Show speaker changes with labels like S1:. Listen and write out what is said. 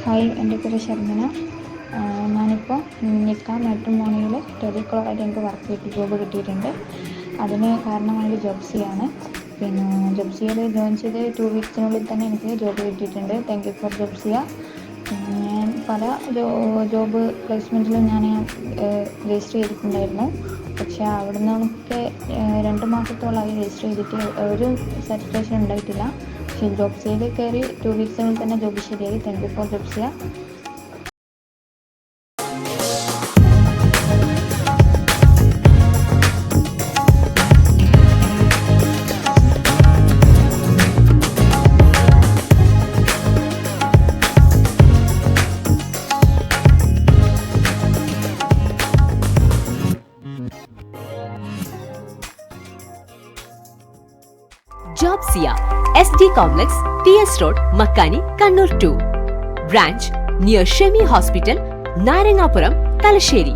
S1: Hi, എൻ്റെ പേര് ശർമ്മന. ഞാനിപ്പോൾ നിക്ക മാട്രിമോണിയിൽ ടെലികോളറായിട്ട് എനിക്ക് ജോബ് കിട്ടിയിട്ടുണ്ട്. അതിന് കാരണമായത് ജോബ്സിയാണ്. പിന്നെ ജോബ്സിയിൽ ജോയിൻ ചെയ്ത് 2 വീക്സിനുള്ളിൽ തന്നെ എനിക്ക് ജോബ് കിട്ടിയിട്ടുണ്ട്. Thank you for ജോബ്സിയ. ഞാൻ പല ജോബ് പ്ലേസ്മെൻറ്റിലും ഞാൻ രജിസ്റ്റർ ചെയ്തിട്ടുണ്ടായിരുന്നു. പക്ഷേ അവിടെ നിന്നൊക്കെ 2 മാസത്തോളമായി രജിസ്റ്റർ ചെയ്തിട്ട് ഒരു സാറ്റിസ്ഫാക്ഷൻ ഉണ്ടായിട്ടില്ല. പക്ഷേ ജോബ്സിയിൽ കയറി 2 വീക്സിനുള്ളിൽ തന്നെ ജോബ് ശരിയായി. Thank you for ജോബ്സിയ.
S2: Jobsia SD Complex, PS Road, Makkani, Kannur 2. Branch near Shemi Hospital, Narangapuram, Talasheri.